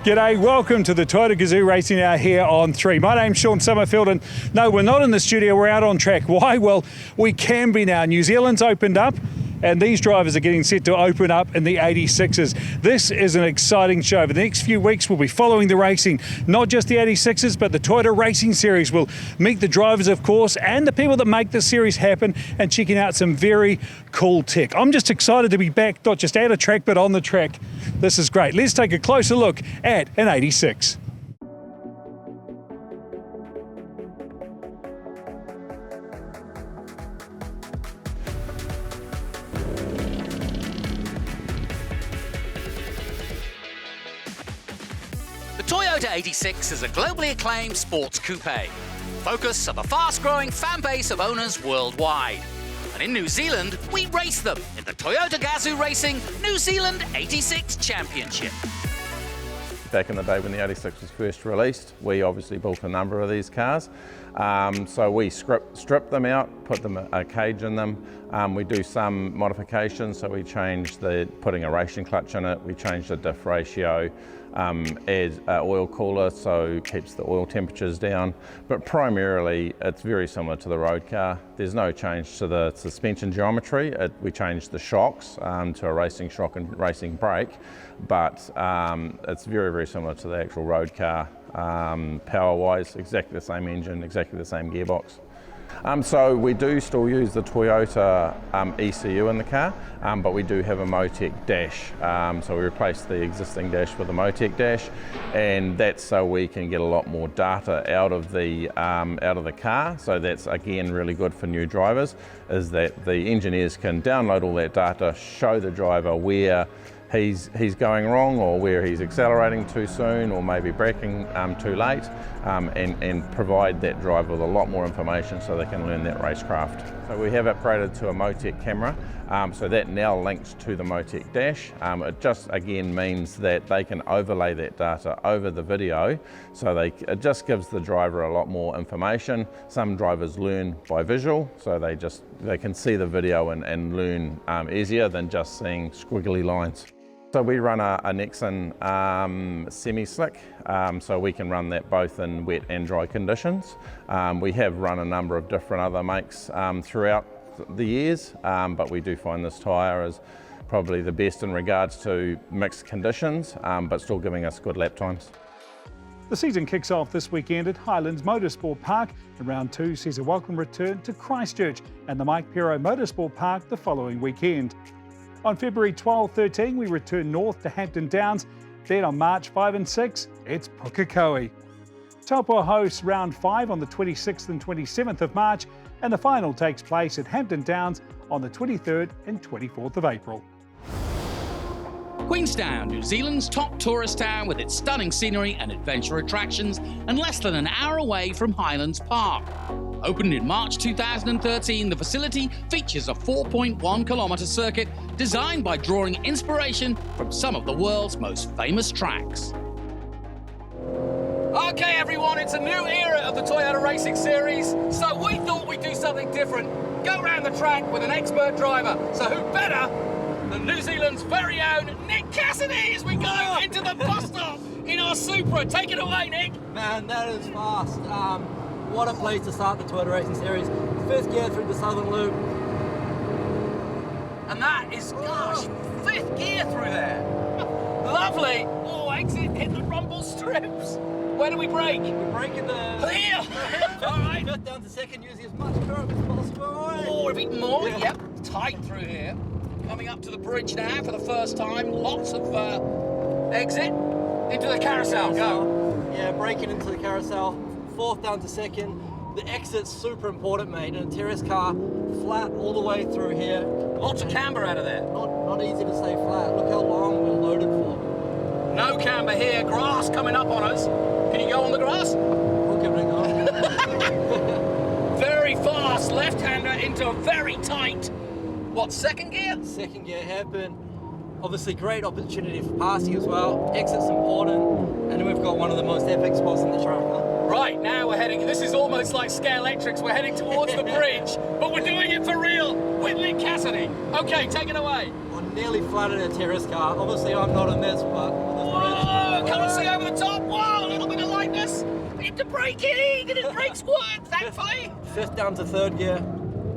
G'day, welcome to the Toyota GAZOO Racing Hour here on 3. My name's Sean Summerfield, and no, we're not in the studio, we're out on track. Why? Well, we can be now. New Zealand's opened up, and these drivers are getting set to open up in the 86s. This is an exciting show. For the next few weeks, we'll be following the racing, not just the 86s, but the Toyota Racing Series. We'll meet the drivers, of course, and the people that make the series happen, and checking out some very cool tech. I'm just excited to be back, not just at a track, but on the track. This is great. Let's take a closer look at an 86. The Toyota 86 is a globally acclaimed sports coupe, focus of a fast-growing fan base of owners worldwide. And in New Zealand, we race them in the Toyota GAZOO Racing New Zealand 86 Championship. Back in the day when the 86 was first released, we obviously built a number of these cars. So we strip them out, put a cage in them. We do some modifications, so we changed putting a racing clutch in it, we changed the diff ratio, add an oil cooler so it keeps the oil temperatures down. But primarily it's very similar to the road car. There's no change to the suspension geometry. We changed the shocks to a racing shock and racing brake, but it's very, very similar to the actual road car. Power-wise, exactly the same engine, exactly the same gearbox. So we do still use the Toyota ECU in the car, but we do have a Motec dash. So we replaced the existing dash with a Motec dash, and that's so we can get a lot more data out of the car. So that's again really good for new drivers, is that the engineers can download all that data, show the driver where he's going wrong, or where he's accelerating too soon, or maybe braking too late, and provide that driver with a lot more information so they can learn that racecraft. So we have upgraded to a Motec camera, so that now links to the Motec dash. It just again means that they can overlay that data over the video, so it just gives the driver a lot more information. Some drivers learn by visual, so they can see the video and learn easier than just seeing squiggly lines. So we run a Nexon semi-slick, so we can run that both in wet and dry conditions. We have run a number of different other makes throughout the years, but we do find this tyre is probably the best in regards to mixed conditions, but still giving us good lap times. The season kicks off this weekend at Highlands Motorsport Park, and round 2 sees a welcome return to Christchurch and the Mike Pero Motorsport Park the following weekend. On February 12-13, we return north to Hampton Downs. Then on March 5 and 6, it's Pukekohe. Taupo hosts round 5 on the 26th and 27th of March, and the final takes place at Hampton Downs on the 23rd and 24th of April. Queenstown, New Zealand's top tourist town with its stunning scenery and adventure attractions, and less than an hour away from Highlands Park. Opened in March 2013, the facility features a 4.1-kilometre circuit designed by drawing inspiration from some of the world's most famous tracks. Okay everyone, it's a new era of the Toyota Racing Series, so we thought we'd do something different. Go around the track with an expert driver. So who better than New Zealand's very own Nick Cassidy as we go into the bus stop in our Supra. Take it away, Nick. Man, that is fast. What a place to start the Toyota Racing Series. First gear through the Southern Loop. And that is, gosh, 5th gear through there. Lovely. Oh, exit, hit the rumble strips. Where do we brake? We brake in the... Here. All right. First down to second, using as much curve as possible. Oh, a bit more, Yeah. Yep. Tight through here. Coming up to the bridge now for the first time. Lots of exit into the carousel. Go. Yeah, braking into the carousel. 4th down to second. The exit's super important, mate. In a terrace car, flat all the way through here. Lots of camber out of there. Not easy to stay flat. Look how long we're loaded for. No camber here. Grass coming up on us. Can you go on the grass? We'll give it a go. Very fast left-hander into a very tight, what, second gear? Second gear hairpin. Obviously great opportunity for passing as well. Exit's important. And then we've got one of the most epic spots in the track. Right, now we're heading, this is almost like Scale Electrics, we're heading towards the bridge, but we're doing it for real with Nick Cassidy. Okay, take it away. I nearly flattened a terrace car. Obviously I'm not in this, but with this bridge. Whoa! go, currency over the top. Wow, a little bit of lightness into braking, and it brakes work, thankfully. Fifth down to third gear.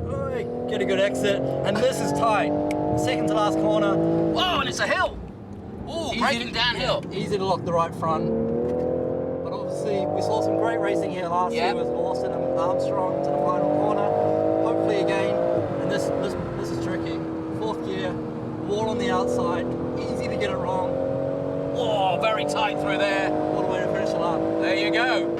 Oh, get a good exit, and this is tight. Second to last corner. Whoa, and it's a hill. Ooh, braking downhill. Easy to lock the right front. But obviously, we saw some great racing here last year with Lawson and Armstrong to the final corner. Hopefully again, and this is tricky. Fourth gear, wall on the outside, easy to get it wrong. Whoa, very tight through there. All the way to finish the lap. There you go.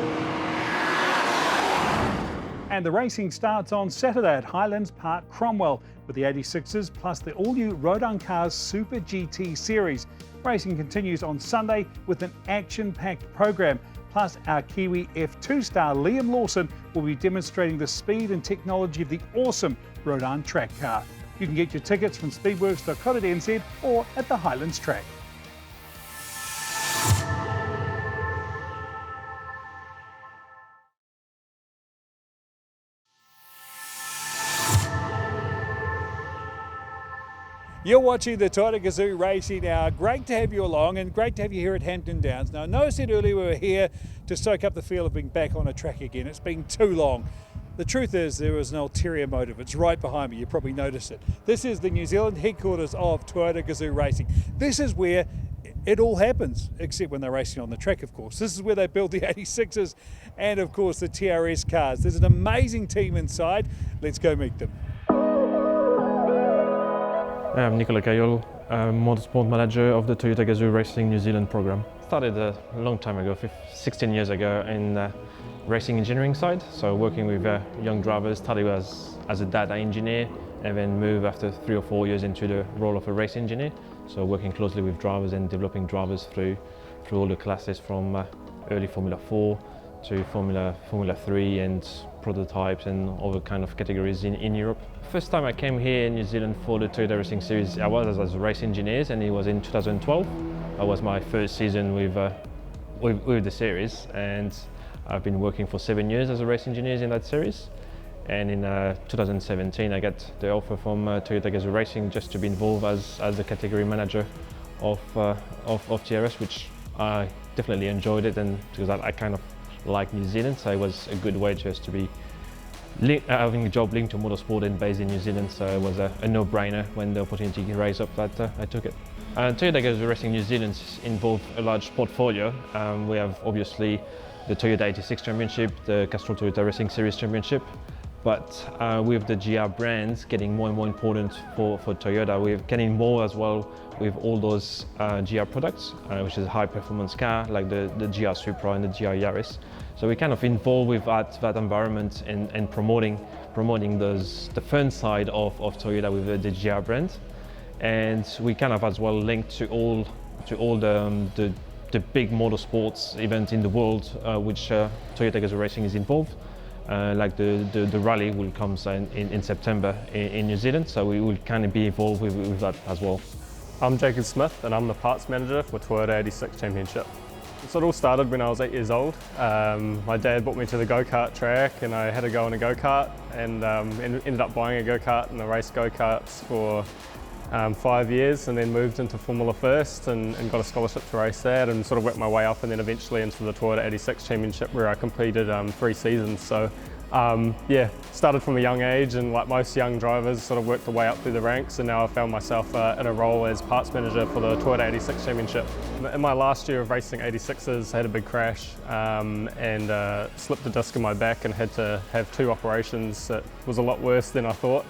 And the racing starts on Saturday at Highlands Park, Cromwell, with the 86s plus the all-new Rodin Cars Super GT Series. Racing continues on Sunday with an action-packed program. Plus, our Kiwi F2 star Liam Lawson will be demonstrating the speed and technology of the awesome Rodin track car. You can get your tickets from speedworks.co.nz or at the Highlands track. You're watching the Toyota GAZOO Racing Hour. Great to have you along and great to have you here at Hampton Downs. Now, I know I said earlier we were here to soak up the feel of being back on a track again. It's been too long. The truth is there was an ulterior motive. It's right behind me. You probably noticed it. This is the New Zealand headquarters of Toyota GAZOO Racing. This is where it all happens, except when they're racing on the track, of course. This is where they build the 86s and, of course, the TRS cars. There's an amazing team inside. Let's go meet them. I'm Nicola Cayol, motorsport manager of the Toyota GAZOO Racing New Zealand program. Started a long time ago, 16 years ago, in racing engineering side. So working with young drivers, started as a data engineer and then moved after 3 or 4 years into the role of a race engineer. So working closely with drivers and developing drivers through all the classes from early Formula 4 to Formula 3 and prototypes and other kind of categories in Europe. First time I came here in New Zealand for the Toyota Racing Series, I was as a race engineer, and it was in 2012. That was my first season with the series, and I've been working for 7 years as a race engineer in that series. And in 2017 I got the offer from Toyota GAZOO Racing just to be involved as the category manager of TRS, which I definitely enjoyed it, and because I kind of like New Zealand, so it was a good way just to be having a job linked to motorsport and based in New Zealand, so it was a no-brainer when the opportunity raised up that I took it. Toyota GAZOO Racing New Zealand involved a large portfolio. We have obviously the Toyota 86 Championship, the Castrol Toyota Racing Series Championship, but with the GR brands getting more and more important for Toyota, we're getting more as well with all those GR products, which is a high performance car like the GR Supra and the GR Yaris. So we're kind of involved with that environment and promoting the fun side of Toyota with the GR brand. And we kind of as well linked to all the big motorsports events in the world which Toyota GAZOO Racing is involved. Like the rally will come in September in New Zealand, so we will kind of be involved with that as well. I'm Jacob Smith and I'm the parts manager for Toyota 86 Championship. So it all started when I was 8 years old. My dad brought me to the go-kart track and I had a go in a go-kart, and ended up buying a go-kart and I raced go-karts for 5 years, and then moved into Formula First and got a scholarship to race that, and sort of worked my way up, and then eventually into the Toyota 86 Championship where I completed 3 seasons. So yeah, started from a young age, and like most young drivers sort of worked the way up through the ranks, and now I found myself in a role as parts manager for the Toyota 86 Championship. In my last year of racing 86s, I had a big crash and slipped a disc in my back and had to have 2 operations. It was a lot worse than I thought,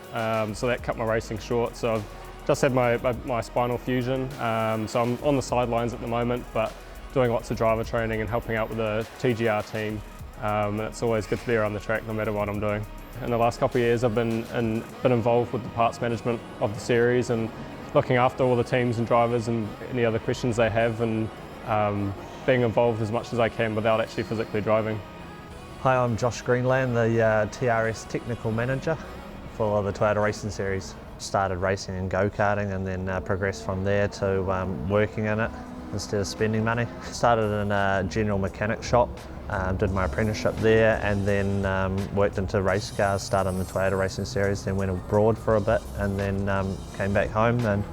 so that cut my racing short. So I've just had my spinal fusion, so I'm on the sidelines at the moment, but doing lots of driver training and helping out with the TGR team. And it's always good to be around the track no matter what I'm doing. In the last couple of years I've been involved with the parts management of the series and looking after all the teams and drivers and any other questions they have, and being involved as much as I can without actually physically driving. Hi, I'm Josh Greenland, the TRS technical manager for the Toyota Racing Series. Started racing in go-karting and then progressed from there to working in it instead of spending money. Started in a general mechanic shop, did my apprenticeship there, and then worked into race cars, started in the Toyota Racing Series, then went abroad for a bit, and then came back home, and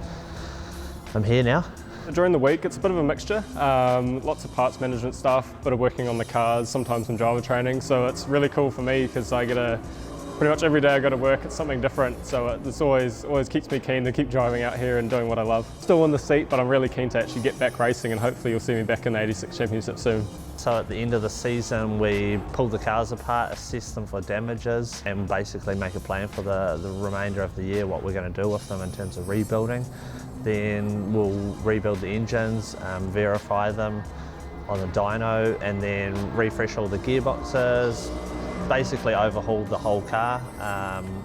I'm here now. During the week, it's a bit of a mixture. Lots of parts management stuff, bit of working on the cars, sometimes some driver training. So it's really cool for me because I get pretty much every day I go to work, it's something different. So this always keeps me keen to keep driving out here and doing what I love. Still in the seat, but I'm really keen to actually get back racing, and hopefully you'll see me back in the 86 Championship soon. So at the end of the season, we pull the cars apart, assess them for damages, and basically make a plan for the remainder of the year, what we're going to do with them in terms of rebuilding. Then we'll rebuild the engines, verify them on the dyno, and then refresh all the gearboxes, basically overhaul the whole car,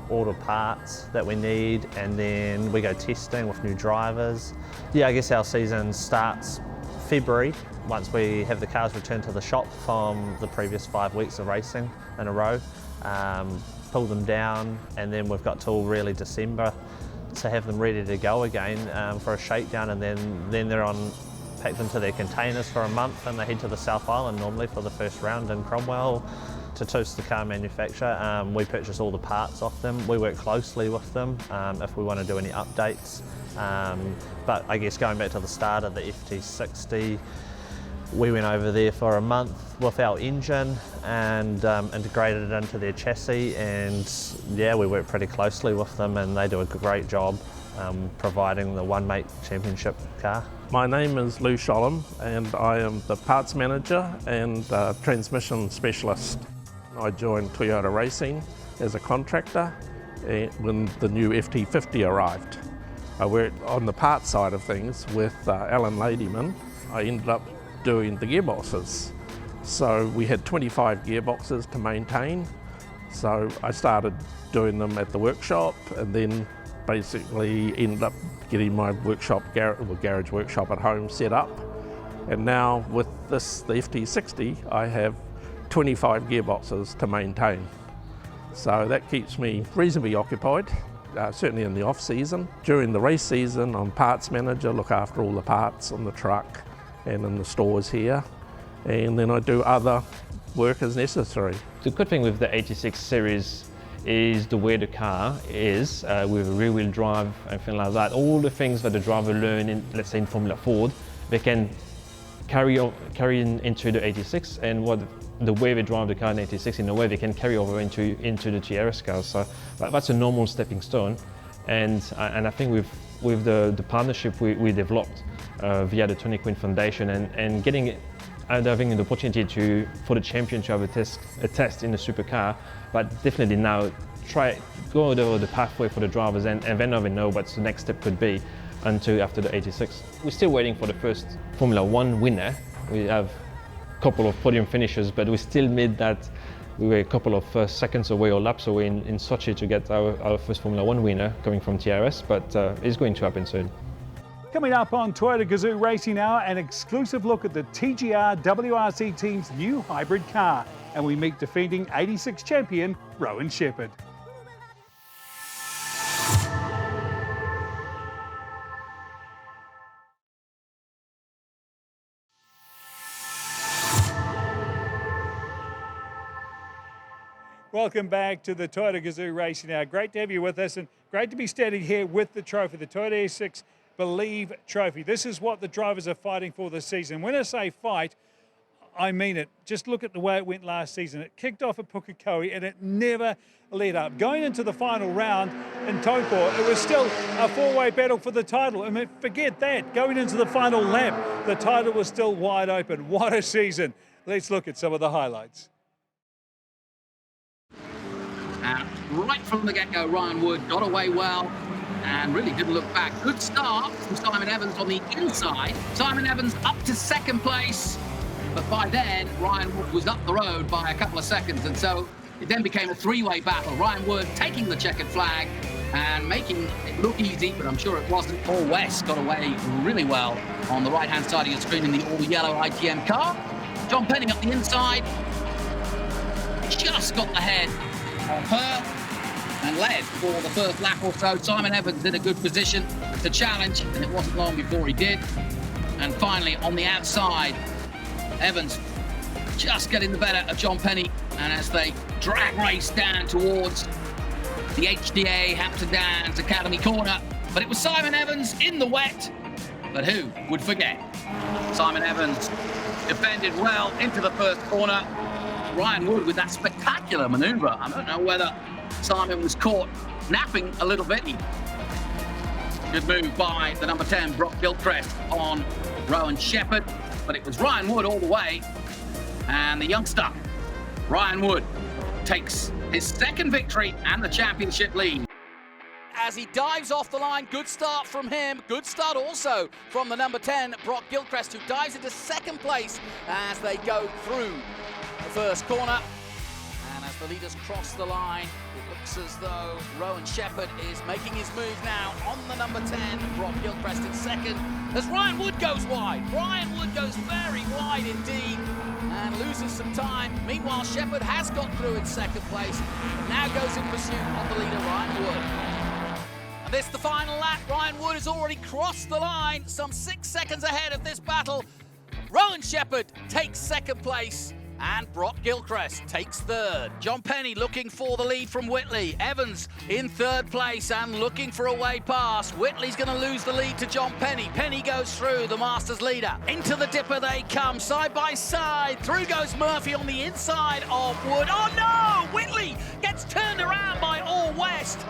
order parts that we need, and then we go testing with new drivers. Yeah, I guess our season starts February, once we have the cars returned to the shop from the previous 5 weeks of racing in a row, pull them down, and then we've got till really December to have them ready to go again for a shakedown, and then they're on, pack them to their containers for a month, and they head to the South Island normally for the first round in Cromwell to toast the car manufacturer. We purchase all the parts off them. We work closely with them if we want to do any updates. But I guess going back to the start of the FT60, we went over there for a month with our engine and integrated it into their chassis, and yeah, we work pretty closely with them, and they do a great job providing the One Mate Championship car. My name is Lou Sholem, and I am the parts manager and transmission specialist. I joined Toyota Racing as a contractor when the new FT50 arrived. I worked on the parts side of things with Alan Ladyman. I ended up doing the gearboxes. So we had 25 gearboxes to maintain. So I started doing them at the workshop, and then basically ended up getting my workshop, garage workshop at home set up. And now with this, the FT60, I have 25 gearboxes to maintain. So that keeps me reasonably occupied, certainly in the off season. During the race season, I'm parts manager, look after all the parts on the truck and in the stores here. And then I do other work as necessary. The good thing with the 86 series is the way the car is, with rear-wheel drive and things like that. All the things that the driver learn in, let's say in Formula Ford, they can carry into the 86, and the way they drive the car in 86, in a way they can carry over into the TRS cars. So that's a normal stepping stone, and I think with the partnership we developed via the Tony Quinn Foundation and getting it, and having the opportunity for the champion to have a test in the supercar, but definitely now go the pathway for the drivers, and then never know what the next step could be until after the 86. We're still waiting for the first Formula One winner. We have a couple of podium finishes, but we still made that. We were a couple of seconds away or laps away in Sochi to get our first Formula One winner coming from TRS, but it's going to happen soon. Coming up on Toyota GAZOO Racing Hour, an exclusive look at the TGR WRC team's new hybrid car, and we meet defending 86 champion Rowan Shepherd. Welcome back to the Toyota GAZOO Racing Hour. Great to have you with us, and great to be standing here with the trophy, the Toyota S6 Believe Trophy. This is what the drivers are fighting for this season. When I say fight, I mean it. Just look at the way it went last season. It kicked off at Pukekohe and it never let up. Going into the final round in Taupo, it was still a four-way battle for the title. I mean, forget that. Going into the final lap, the title was still wide open. What a season. Let's look at some of the highlights. Right from the get-go, Ryan Wood got away well and really didn't look back. Good start from Simon Evans on the inside. Simon Evans up to second place, but by then Ryan Wood was up the road by a couple of seconds, and so it then became a three-way battle. Ryan Wood taking the checkered flag and making it look easy, but I'm sure it wasn't. Paul West got away really well on the right-hand side of your screen in the all-yellow ITM car. John Penning up the inside, just got the head on her and led for the first lap or so. Simon Evans in a good position to challenge, and it wasn't long before he did. And finally, on the outside, Evans just getting the better of John Penny, and as they drag race down towards the HDA Hampton Downs Academy corner, but it was Simon Evans in the wet But who would forget? Simon Evans defended well into the first corner. Ryan Wood with that spectacular manoeuvre. I don't know whether Simon was caught napping a little bit. Good move by the number 10, Brock Gilchrist, on Rowan Shepherd, but it was Ryan Wood all the way. And the youngster, Ryan Wood, takes his second victory and the championship lead. As he dives off the line, good start from him. Good start also from the number 10, Brock Gilchrist, who dives into second place as they go through the first corner. And as the leaders cross the line, it looks as though Rowan Shepherd is making his move now on the number 10, Brock Gilchrist in second, as Ryan Wood goes wide. Ryan Wood goes very wide indeed and loses some time. Meanwhile, Shepherd has got through in second place, and now goes in pursuit of the leader, Ryan Wood. And this the final lap. Ryan Wood has already crossed the line, some 6 seconds ahead of this battle. Rowan Shepherd takes second place, and Brock Gilchrist takes third. John Penny looking for the lead from Whitley. Evans in third place and looking for a way past. Whitley's going to lose the lead to John Penny. Penny goes through, the Masters leader. Into the dipper they come, side by side. Through goes Murphy on the inside of Wood. Oh no! Whitley gets turned around by All West.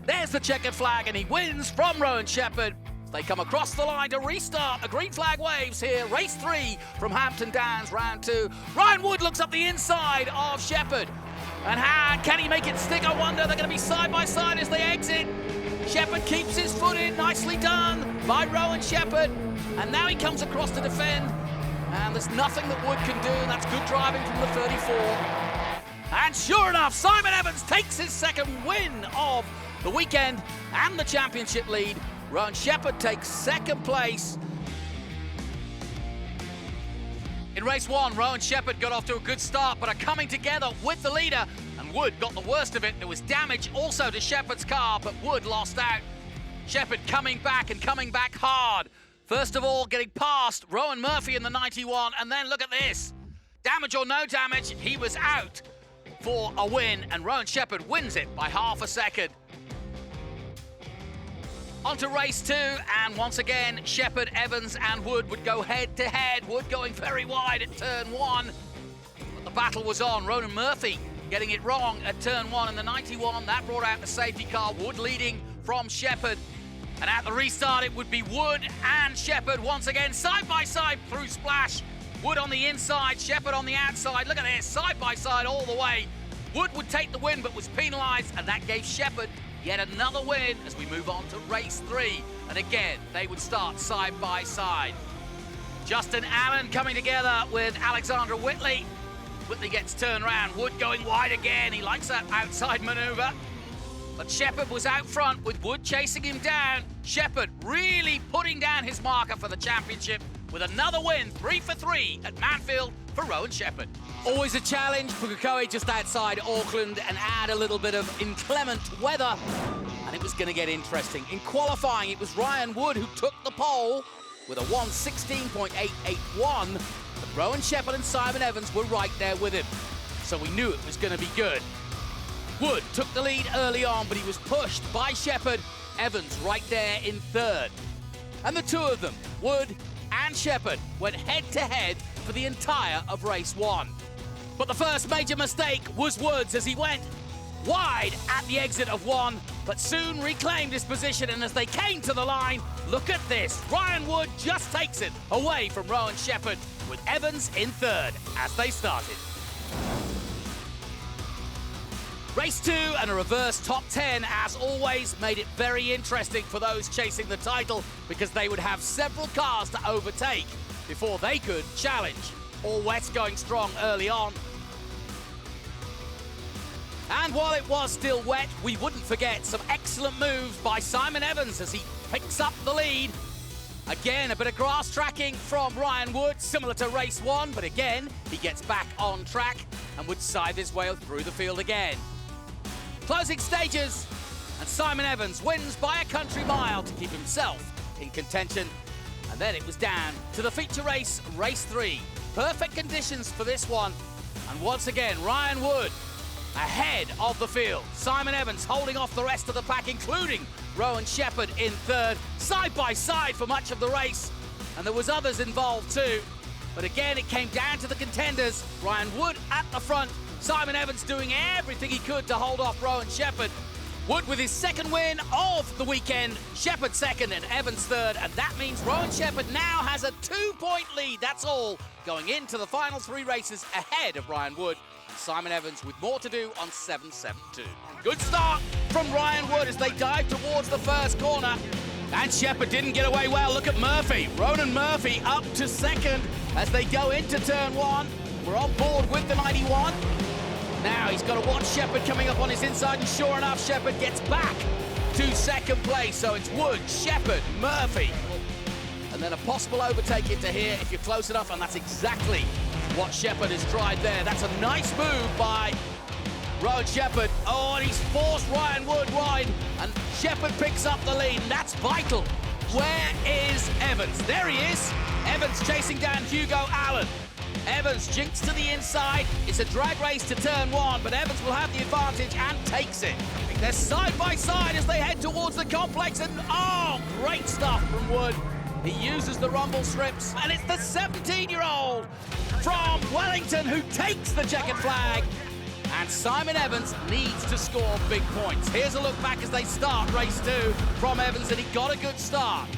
There's the checkered flag, and he wins from Rowan Shepherd. They come across the line to restart. A green flag waves here. Race 3 from Hampton Downs, round 2. Ryan Wood looks up the inside of Shepherd. And how can he make it stick? I wonder. They're going to be side by side as they exit. Shepherd keeps his foot in. Nicely done by Rowan Shepherd. And now he comes across to defend. And there's nothing that Wood can do. That's good driving from the 34. And sure enough, Simon Evans takes his second win of the weekend and the championship lead. Rowan Shepherd takes second place. In race 1, Rowan Shepherd got off to a good start, but are coming together with the leader, and Wood got the worst of it. There was damage also to Shepherd's car, but Wood lost out. Shepherd coming back and coming back hard. First of all, getting past Rowan Murphy in the 91, and then look at this. Damage or no damage, he was out for a win, and Rowan Shepherd wins it by half a second. On to race 2, and once again, Shepherd, Evans and Wood would go head-to-head. Wood going very wide at turn 1. But the battle was on. Rowan Murphy getting it wrong at turn 1 in the 91. That brought out the safety car. Wood leading from Shepherd. And at the restart, it would be Wood and Shepherd once again, side-by-side through Splash. Wood on the inside, Shepherd on the outside. Look at this, side-by-side all the way. Wood would take the win, but was penalised, and that gave Shepherd yet another win as we move on to race 3. And again, they would start side by side. Justin Allen coming together with Alexander Whitley. Whitley gets turned around. Wood going wide again. He likes that outside manoeuvre. But Shepherd was out front with Wood chasing him down. Shepherd really putting down his marker for the championship with another win, 3 for 3 at Manfield for Rowan Shepherd. Always a challenge for Pukekohe just outside Auckland, and add a little bit of inclement weather, and it was going to get interesting. In qualifying, it was Ryan Wood who took the pole with a 1:16.881, but Rowan Shepherd and Simon Evans were right there with him, so we knew it was going to be good. Wood took the lead early on, but he was pushed by Shepherd. Evans right there in third. And the two of them, Wood and Shepherd, went head-to-head for the entire of race 1. But the first major mistake was Wood's as he went wide at the exit of 1, but soon reclaimed his position, and as they came to the line, look at this. Ryan Wood just takes it away from Rowan Shepherd with Evans in third as they started. Race 2 and a reverse top 10, as always, made it very interesting for those chasing the title because they would have several cars to overtake before they could challenge. All West going strong early on. And while it was still wet, we wouldn't forget some excellent moves by Simon Evans as he picks up the lead. Again, a bit of grass tracking from Ryan Wood, similar to race 1, but again, he gets back on track and would scythe his way through the field again. Closing stages, and Simon Evans wins by a country mile to keep himself in contention. And then it was down to the feature race, race 3. Perfect conditions for this one. And once again, Ryan Wood ahead of the field. Simon Evans holding off the rest of the pack, including Rowan Shepherd in third, side by side for much of the race. And there was others involved too. But again, it came down to the contenders. Ryan Wood at the front, Simon Evans doing everything he could to hold off Rowan Shepherd. Wood with his second win of the weekend, Shepherd second and Evans third, and that means Rowan Shepherd now has a 2-point lead, that's all, going into the final 3 races ahead of Ryan Wood and Simon Evans with more to do on 7.72. Good start from Ryan Wood as they dive towards the first corner. And Shepherd didn't get away well. Look at Murphy. Ronan Murphy up to second as they go into turn 1. We're on board with the 91. Now he's got to watch Shepherd coming up on his inside, and sure enough, Shepherd gets back to second place. So it's Wood, Shepherd, Murphy, and then a possible overtake into here if you're close enough, and that's exactly what Shepherd has tried there. That's a nice move by Rowan Shepherd. Oh, and he's forced Ryan Wood wide, and Shepherd picks up the lead, and that's vital. Where is Evans? There he is. Evans chasing down Hugo Allen. Evans jinks to the inside. It's a drag race to turn 1, but Evans will have the advantage and takes it. They're side by side as they head towards the complex, and oh, great stuff from Wood. He uses the rumble strips, and it's the 17-year-old from Wellington who takes the checkered flag. And Simon Evans needs to score big points. Here's a look back as they start race 2 from Evans, and he got a good start.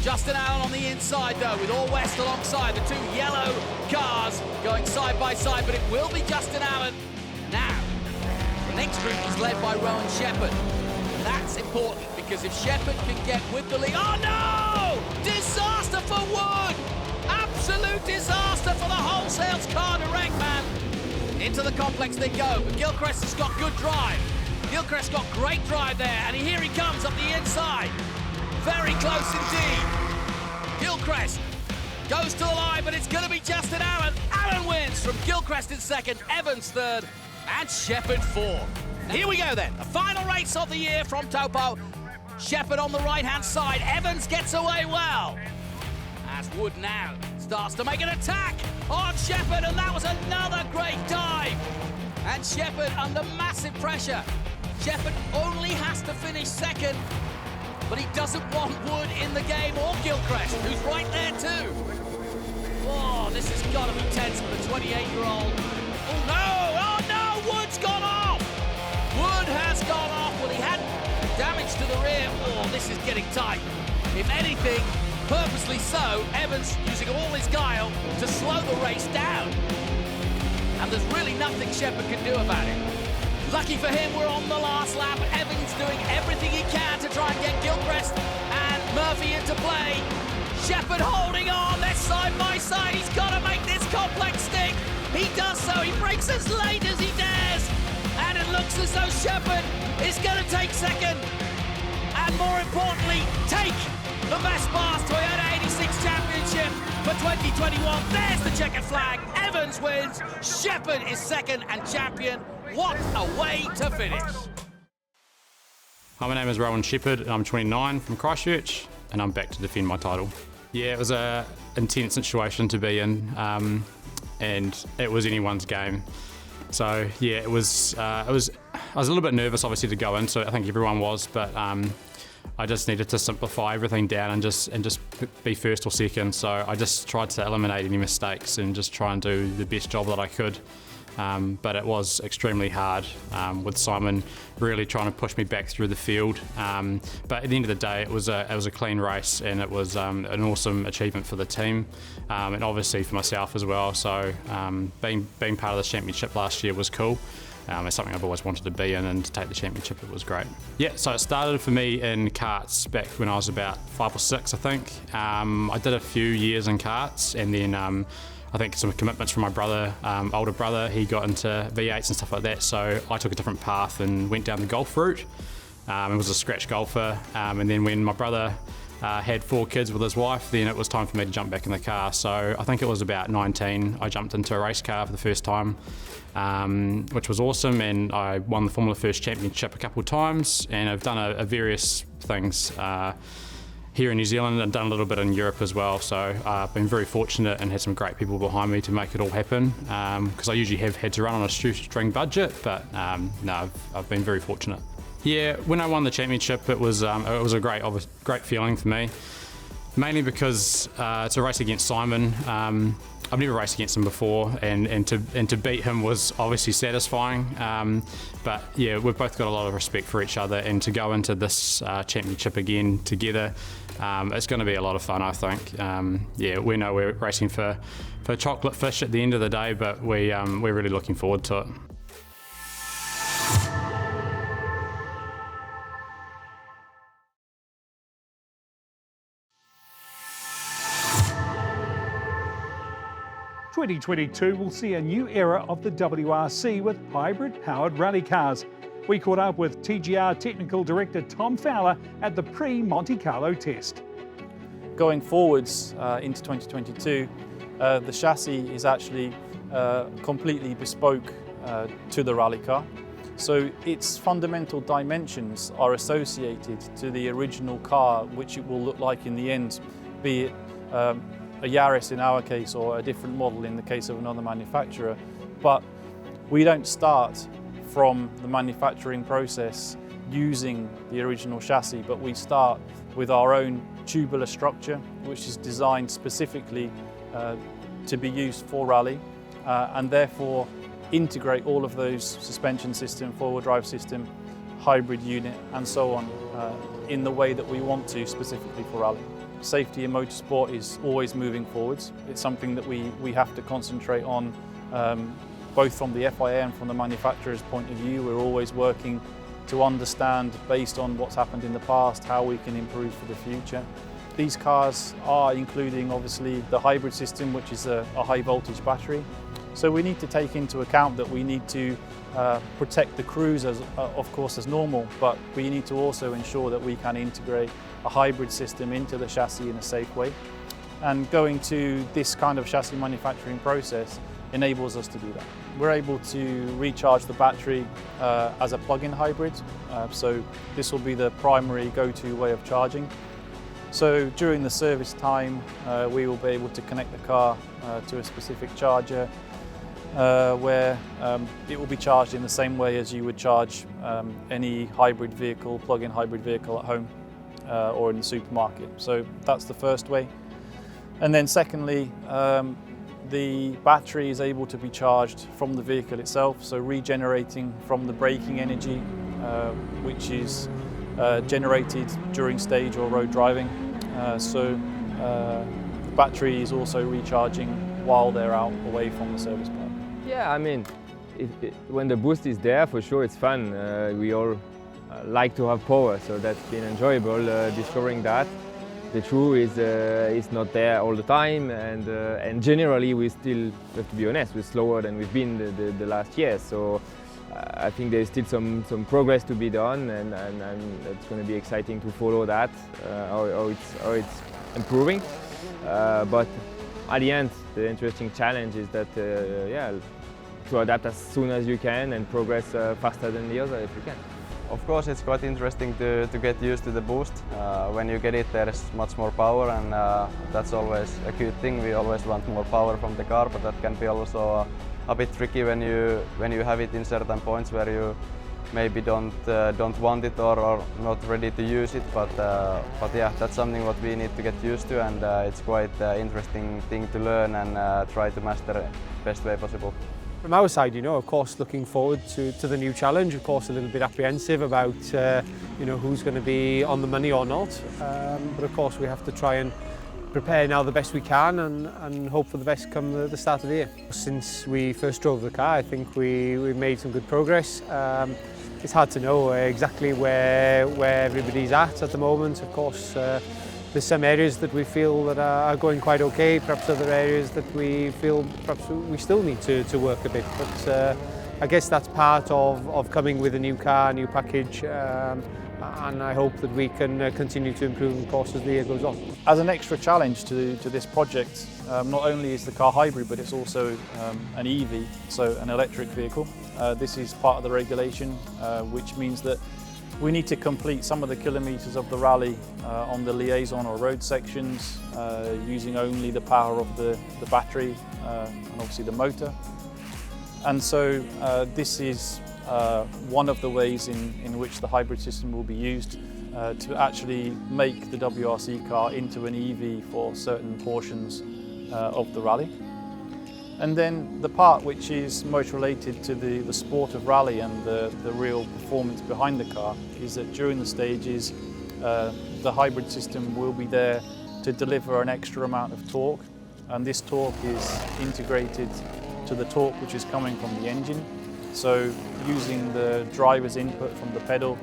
Justin Allen on the inside though, with All West alongside, the 2 yellow cars going side by side, but it will be Justin Allen. Now, the next group is led by Rowan Shepherd. That's important because if Shepherd can get with the lead, oh no! Disaster for Wood! Absolute disaster for the Wholesales Car Direct man. Into the complex they go, but Gilchrist has got good drive. Gilchrist got great drive there, and here he comes up the inside. Very close indeed. Gilchrist goes to the line, but it's going to be Justin Allen. Allen wins from Gilchrist in second, Evans third, and Shepherd fourth. Here we go then, the final race of the year from Taupo. Shepherd on the right-hand side. Evans gets away well. As Wood now starts to make an attack on Shepherd, and that was another great dive. And Shepherd under massive pressure. Shepherd only has to finish second, but he doesn't want Wood in the game, or Gilchrist, who's right there too. Oh, this has got to be tense for the 28-year-old. Oh no, Wood's gone off! Wood has gone off. Well, he had damage to the rear. Oh, this is getting tight. If anything, purposely so, Evans using all his guile to slow the race down. And there's really nothing Shepherd can do about it. Lucky for him, we're on the last lap. Evans doing everything he can to try and get Gilchrist and Murphy into play. Shepherd holding on, they're side by side. He's got to make this complex stick. He does so, he brakes as late as he dares. And it looks as though Shepherd is going to take second. And more importantly, take the Vespars Toyota 86 Championship for 2021. There's the checkered flag. Evans wins, Shepherd is second and champion. What a way to finish. Hi, my name is Rowan Shepherd, and I'm 29 from Christchurch, and I'm back to defend my title. Yeah, it was an intense situation to be in, and it was anyone's game. So yeah, I was a little bit nervous, obviously, to go in. So I think everyone was, but I just needed to simplify everything down and just be first or second. So I just tried to eliminate any mistakes and just try and do the best job that I could. But it was extremely hard with Simon really trying to push me back through the field. But at the end of the day, it was a clean race, and it was an awesome achievement for the team, and obviously for myself as well. So being part of the championship last year was cool. It's something I've always wanted to be in, and to take the championship, it was great. Yeah, so it started for me in karts back when I was about 5 or 6, I think. I did a few years in karts, and then I think some commitments from my brother, older brother, he got into V8s and stuff like that, so I took a different path and went down the golf route. I was a scratch golfer, and then when my brother had 4 kids with his wife, then it was time for me to jump back in the car. So I think it was about 19, I jumped into a race car for the first time, which was awesome, and I won the Formula First Championship a couple of times, and I've done a various things here in New Zealand and done a little bit in Europe as well. So I've been very fortunate and had some great people behind me to make it all happen, because I usually have had to run on a shoestring budget, but no, I've been very fortunate. Yeah, when I won the championship, it was a great feeling for me. Mainly because it's a race against Simon. I've never raced against him before, and to beat him was obviously satisfying. But yeah, we've both got a lot of respect for each other, and to go into this championship again together, it's going to be a lot of fun, I think. Yeah, we know we're racing for chocolate fish at the end of the day, but we're really looking forward to it. "2022 will see a new era of the WRC with hybrid-powered rally cars. We caught up with TGR Technical Director Tom Fowler at the pre-Monte Carlo test. Going forwards into 2022, the chassis is actually completely bespoke to the rally car. So its fundamental dimensions are associated to the original car, which it will look like in the end, be it a Yaris in our case, or a different model in the case of another manufacturer. But we don't start from the manufacturing process using the original chassis, but we start with our own tubular structure, which is designed specifically to be used for rally, and therefore integrate all of those suspension system, four-wheel drive system, hybrid unit, and so on in the way that we want to specifically for rally. Safety in motorsport is always moving forwards. It's something that we have to concentrate on, both from the FIA and from the manufacturer's point of view. We're always working to understand, based on what's happened in the past, how we can improve for the future. These cars are including obviously the hybrid system, which is a high voltage battery. So we need to take into account that we need to protect the crews of course as normal, but we need to also ensure that we can integrate a hybrid system into the chassis in a safe way. And going to this kind of chassis manufacturing process enables us to do that. We're able to recharge the battery as a plug-in hybrid, so this will be the primary go-to way of charging. So during the service time, we will be able to connect the car to a specific charger where it will be charged in the same way as you would charge any hybrid vehicle, plug-in hybrid vehicle at home or in the supermarket. So that's the first way. And then secondly, the battery is able to be charged from the vehicle itself, so regenerating from the braking energy, which is generated during stage or road driving. The battery is also recharging while they're out away from the service part. Yeah, I mean, when the boost is there, for sure it's fun. We all like to have power, so that's been enjoyable discovering that. The truth is it's not there all the time, and generally we still have to be honest, we're slower than we've been the last years. So I think there's still some progress to be done, and it's going to be exciting to follow that how it's improving. But at the end, the interesting challenge is that to adapt as soon as you can and progress faster than the other if you can. Of course, it's quite interesting to get used to the boost. When you get it, there is much more power, and that's always a good thing. We always want more power from the car, but that can be also a bit tricky when you have it in certain points where you maybe don't want it or not ready to use it. But yeah, that's something what we need to get used to, and it's quite interesting thing to learn and try to master best way possible. From our side, of course, looking forward to the new challenge. Of course, a little bit apprehensive about, who's going to be on the money or not. But of course, we have to try and prepare now the best we can and hope for the best come the start of the year. Since we first drove the car, I think we made some good progress. It's hard to know exactly where everybody's at the moment. Of course, there's some areas that we feel that are going quite okay, perhaps other areas that we feel perhaps we still need to work a bit. But I guess that's part of coming with a new car, new package, and I hope that we can continue to improve, of course, as the year goes on. As an extra challenge to this project, not only is the car hybrid, but it's also an EV, so an electric vehicle. This is part of the regulation, which means that we need to complete some of the kilometres of the rally on the liaison or road sections using only the power of the battery and obviously the motor. And so this is one of the ways in which the hybrid system will be used to actually make the WRC car into an EV for certain portions of the rally. And then the part which is most related to the sport of rally and the real performance behind the car is that during the stages the hybrid system will be there to deliver an extra amount of torque, and this torque is integrated to the torque which is coming from the engine. So using the driver's input from the pedal,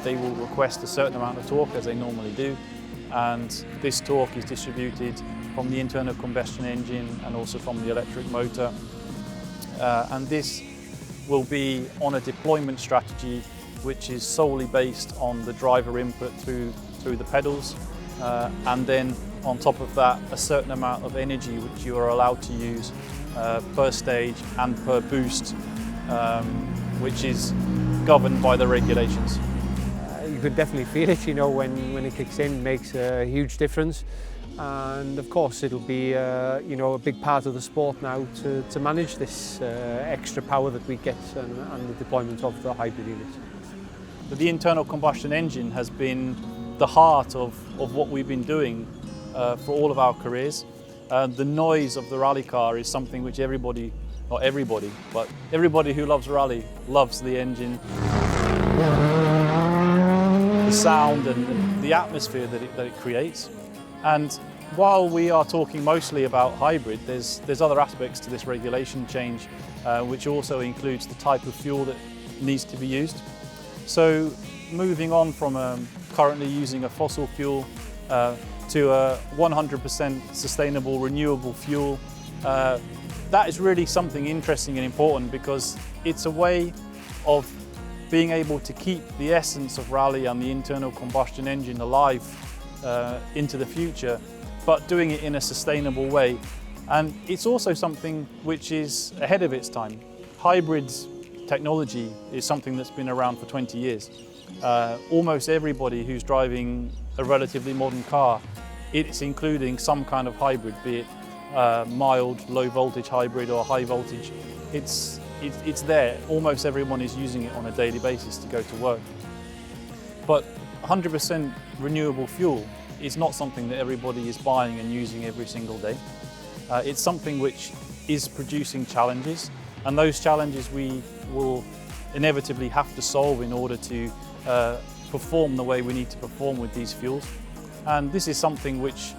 they will request a certain amount of torque as they normally do, and this torque is distributed from the internal combustion engine and also from the electric motor. And this will be on a deployment strategy which is solely based on the driver input through the pedals, and then on top of that a certain amount of energy which you are allowed to use per stage and per boost, which is governed by the regulations. You could definitely feel it, you know, when it kicks in, it makes a huge difference. And of course it'll be you know, a big part of the sport now to manage this extra power that we get and the deployment of the hybrid units. The internal combustion engine has been the heart of what we've been doing for all of our careers. The noise of the rally car is something which everybody, not everybody, but everybody who loves rally loves the engine, the sound and the atmosphere that it creates. And while we are talking mostly about hybrid, there's other aspects to this regulation change, which also includes the type of fuel that needs to be used. So moving on from currently using a fossil fuel to a 100% sustainable renewable fuel, that is really something interesting and important, because it's a way of being able to keep the essence of rally and the internal combustion engine alive into the future, but doing it in a sustainable way. And it's also something which is ahead of its time. Hybrid technology is something that's been around for 20 years. Almost everybody who's driving a relatively modern car, it's including some kind of hybrid, be it mild, low voltage hybrid or high voltage. It's there. Almost everyone is using it on a daily basis to go to work. But 100% renewable fuel is not something that everybody is buying and using every single day. It's something which is producing challenges, and those challenges we will inevitably have to solve in order to perform the way we need to perform with these fuels. And this is something which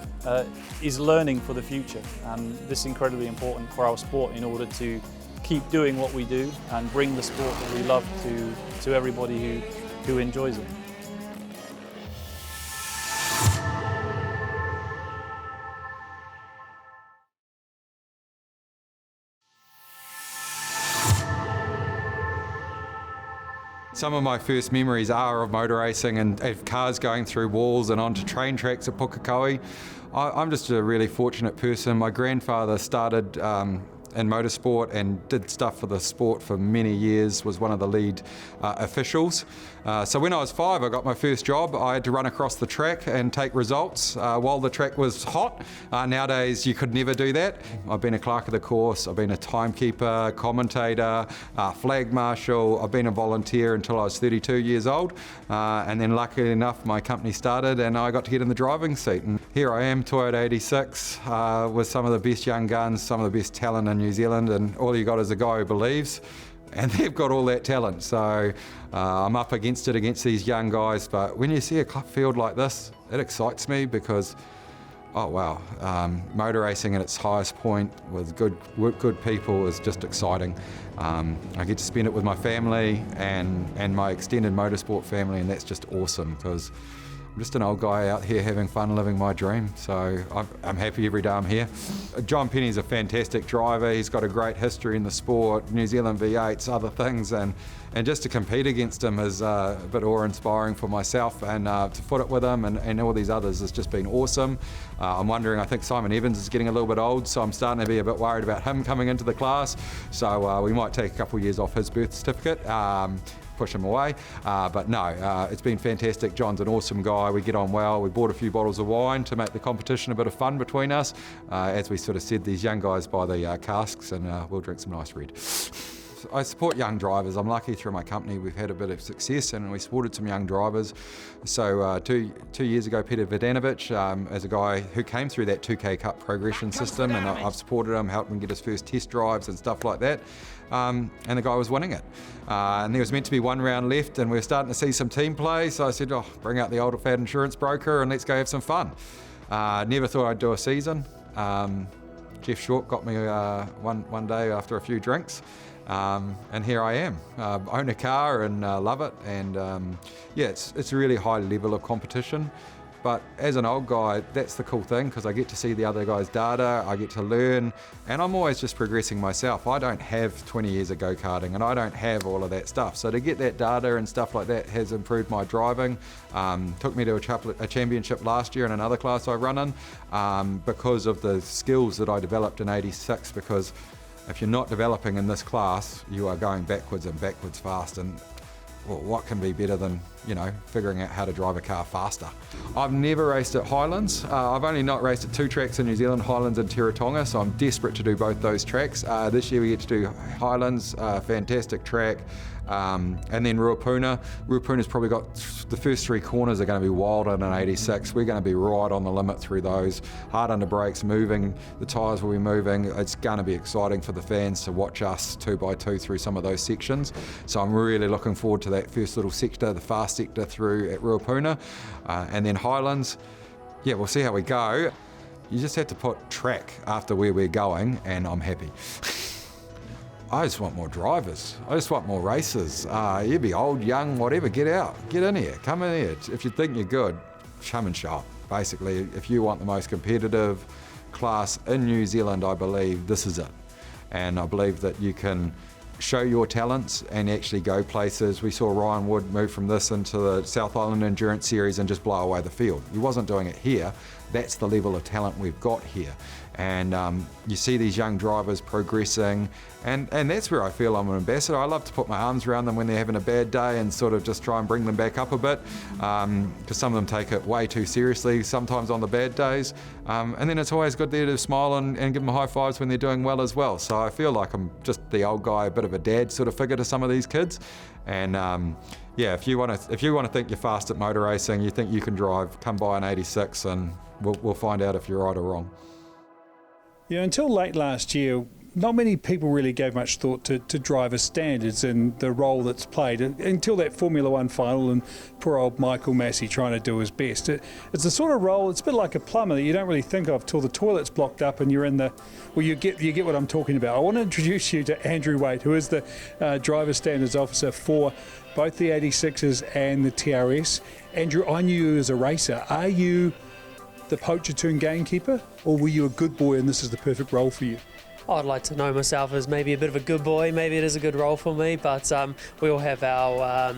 is learning for the future, and this is incredibly important for our sport in order to keep doing what we do and bring the sport that we love to everybody who enjoys it. Some of my first memories are of motor racing and of cars going through walls and onto train tracks at Pukekohe. I'm just a really fortunate person. My grandfather started in motorsport and did stuff for the sport for many years, was one of the lead officials. So when I was 5, I got my first job. I had to run across the track and take results while the track was hot. Nowadays you could never do that. I've been a clerk of the course, I've been a timekeeper, commentator, flag marshal. I've been a volunteer until I was 32 years old, and then luckily enough my company started and I got to get in the driving seat, and here I am, Toyota 86, with some of the best young guns, some of the best talent in New Zealand, and all you got is a guy who believes, and they've got all that talent. So I'm up against these young guys, but when you see a field like this, it excites me because, oh wow, motor racing at its highest point with good people is just exciting. I get to spend it with my family and my extended motorsport family, and that's just awesome because I'm just an old guy out here having fun, living my dream. So I'm happy every day I'm here. John Penny's a fantastic driver. He's got a great history in the sport, New Zealand V8s, other things, and just to compete against him is a bit awe-inspiring for myself, and to foot it with him and all these others has just been awesome. I'm wondering, I think Simon Evans is getting a little bit old, so I'm starting to be a bit worried about him coming into the class. So we might take a couple of years off his birth certificate. Push him away, but no, it's been fantastic. John's an awesome guy, we get on well. We bought a few bottles of wine to make the competition a bit of fun between us. As we sort of said, these young guys buy the casks and we'll drink some nice red. I support young drivers. I'm lucky through my company we've had a bit of success and we supported some young drivers. So 2 years ago, Peter Vidanovic, as a guy who came through that 2K Cup progression system, and I've supported him, helped him get his first test drives and stuff like that. And the guy was winning it. And there was meant to be 1 round left and we were starting to see some team play. So I said, oh, bring out the old fat insurance broker and let's go have some fun. Never thought I'd do a season. Jeff Short got me one day after a few drinks, and here I am. Own a car and love it, and yeah, it's a really high level of competition. But as an old guy, that's the cool thing, because I get to see the other guys' data, I get to learn, and I'm always just progressing myself. I don't have 20 years of go-karting, and I don't have all of that stuff. So to get that data and stuff like that has improved my driving. Took me to a championship last year in another class I run in, because of the skills that I developed in '86, because if you're not developing in this class, you are going backwards and backwards fast. And well, what can be better than, you know, figuring out how to drive a car faster? I've never raced at Highlands. I've only not raced at 2 tracks in New Zealand, Highlands and Teretonga, so I'm desperate to do both those tracks. This year we get to do Highlands, fantastic track, and then Ruapuna. Ruapuna's probably got the first 3 corners are going to be wild in an 86. We're going to be right on the limit through those, hard under brakes, moving, the tyres will be moving. It's going to be exciting for the fans to watch us 2x2 through some of those sections. So I'm really looking forward to that first little sector, the fast sector through at Ruapuna, and then Highlands. Yeah, we'll see how we go. You just have to put track after where we're going and I'm happy. I just want more drivers. I just want more races. You be old, young, whatever, get out. Get in here, come in here. If you think you're good, come and shop. Basically, if you want the most competitive class in New Zealand, I believe this is it. And I believe that you can show your talents and actually go places. We saw Ryan Wood move from this into the South Island Endurance Series and just blow away the field. He wasn't doing it here. That's the level of talent we've got here. And you see these young drivers progressing, and that's where I feel I'm an ambassador. I love to put my arms around them when they're having a bad day and sort of just try and bring them back up a bit, because some of them take it way too seriously sometimes on the bad days, and then it's always good there to smile and give them high fives when they're doing well as well. So I feel like I'm just the old guy, a bit of a dad sort of figure to some of these kids. And yeah, if you want to think you're fast at motor racing, you think you can drive, come by an 86 and we'll find out if you're right or wrong. Yeah, until late last year, not many people really gave much thought to driver standards and the role that's played until that Formula One final and poor old Michael Massey trying to do his best. It's the sort of role, it's a bit like a plumber that you don't really think of till the toilet's blocked up and you're in the, well, you get what I'm talking about. I want to introduce you to Andrew Waite, who is the driver standards officer for both the 86s and the TRS. Andrew, I knew you as a racer. Are you the poacher turned gamekeeper, or were you a good boy and this is the perfect role for you? I'd like to know myself as maybe a bit of a good boy. Maybe it is a good role for me, but we all have our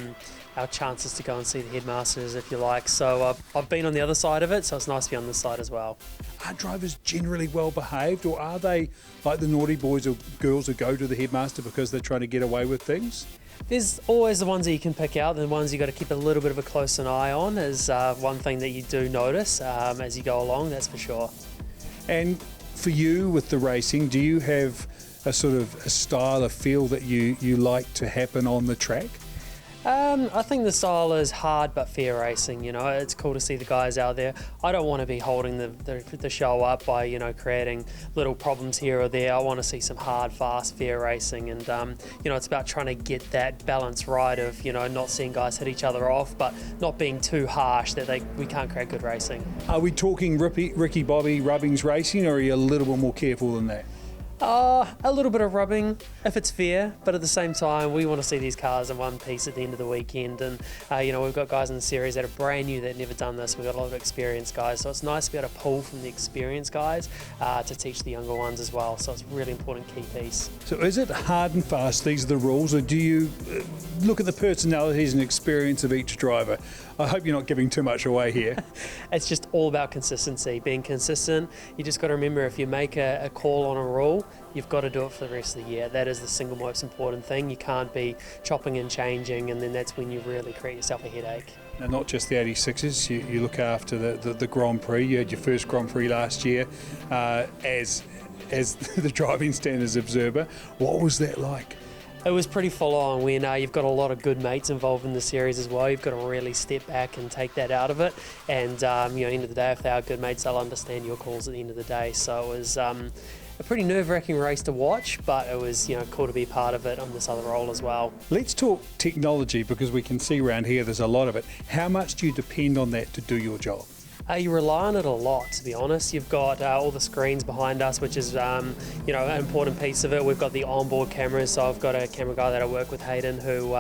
chances to go and see the headmasters, if you like. So I've been on the other side of it, so it's nice to be on this side as well. Are drivers generally well behaved, or are they like the naughty boys or girls who go to the headmaster because they're trying to get away with things? There's always the ones that you can pick out, the ones you got to keep a little bit of a close eye on is one thing that you do notice as you go along, that's for sure. And for you with the racing, do you have a sort of a style, a feel that you like to happen on the track? I think the style is hard but fair racing. You know, it's cool to see the guys out there. I don't want to be holding the show up by, you know, creating little problems here or there. I want to see some hard, fast, fair racing, and you know, it's about trying to get that balance right of, you know, not seeing guys hit each other off, but not being too harsh that we can't create good racing. Are we talking Ricky Bobby Rubbings racing, or are you a little bit more careful than that? A little bit of rubbing, if it's fair, but at the same time, we want to see these cars in one piece at the end of the weekend. And you know, we've got guys in the series that are brand new, that have never done this. We've got a lot of experienced guys, so it's nice to be able to pull from the experienced guys to teach the younger ones as well. So it's a really important key piece. So is it hard and fast, these are the rules, or do you look at the personalities and experience of each driver? I hope you're not giving too much away here. It's just all about consistency, being consistent. You just got to remember, if you make a call on a rule, you've got to do it for the rest of the year. That is the single most important thing. You can't be chopping and changing, and then that's when you really create yourself a headache. And not just the 86s, you look after the Grand Prix. You had your first Grand Prix last year as the driving standards observer. What was that like? It was pretty full on when you've got a lot of good mates involved in the series as well. You've got to really step back and take that out of it. And, end of the day, if they are good mates, they'll understand your calls at the end of the day. So it was a pretty nerve-wracking race to watch, but it was, cool to be part of it on this other role as well. Let's talk technology, because we can see around here there's a lot of it. How much do you depend on that to do your job? You rely on it a lot, to be honest. You've got all the screens behind us, which is, an important piece of it. We've got the onboard cameras, so I've got a camera guy that I work with, Hayden, who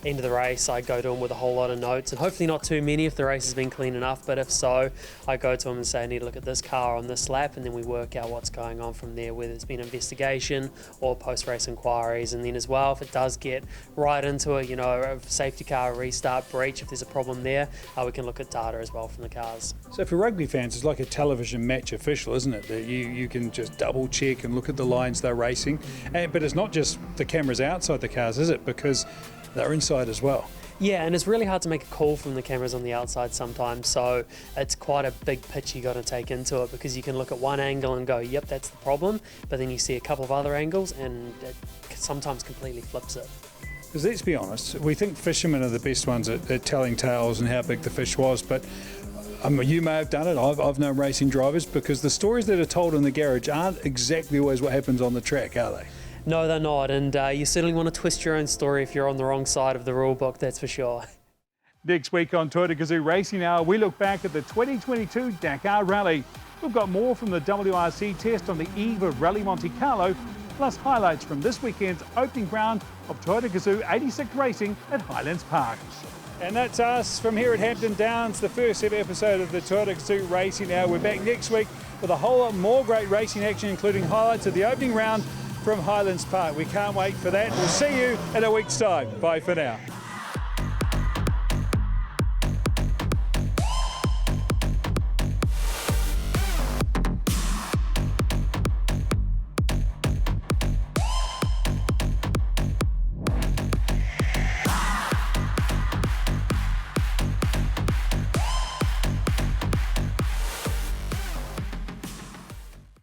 end of the race, I go to him with a whole lot of notes, and hopefully not too many if the race has been clean enough, but if so, I go to him and say, I need to look at this car on this lap, and then we work out what's going on from there, whether it's been investigation or post-race inquiries. And then as well, if it does get right into a safety car restart breach, if there's a problem there, we can look at data as well from the cars. So for rugby fans, it's like a television match official, isn't it? That you can just double check and look at the lines they're racing. But it's not just the cameras outside the cars, is it? Because they're inside as well. Yeah, and it's really hard to make a call from the cameras on the outside sometimes, so it's quite a big pitch you got to take into it, because you can look at one angle and go, yep, that's the problem, but then you see a couple of other angles and it sometimes completely flips it. Because let's be honest, we think fishermen are the best ones at telling tales and how big the fish was, but you may have done it. I've known racing drivers, because the stories that are told in the garage aren't exactly always what happens on the track, are they? No, they're not, and you certainly want to twist your own story if you're on the wrong side of the rule book, that's for sure. Next week on Toyota GAZOO Racing Hour, we look back at the 2022 Dakar Rally. We've got more from the WRC test on the eve of Rally Monte Carlo, plus highlights from this weekend's opening round of Toyota GAZOO 86 Racing at Highlands Park. And that's us from here at Hampton Downs, the first ever episode of the Toyota GAZOO Racing Hour. We're back next week with a whole lot more great racing action, including highlights of the opening round from Highlands Park. We can't wait for that. We'll see you in a week's time. Bye for now.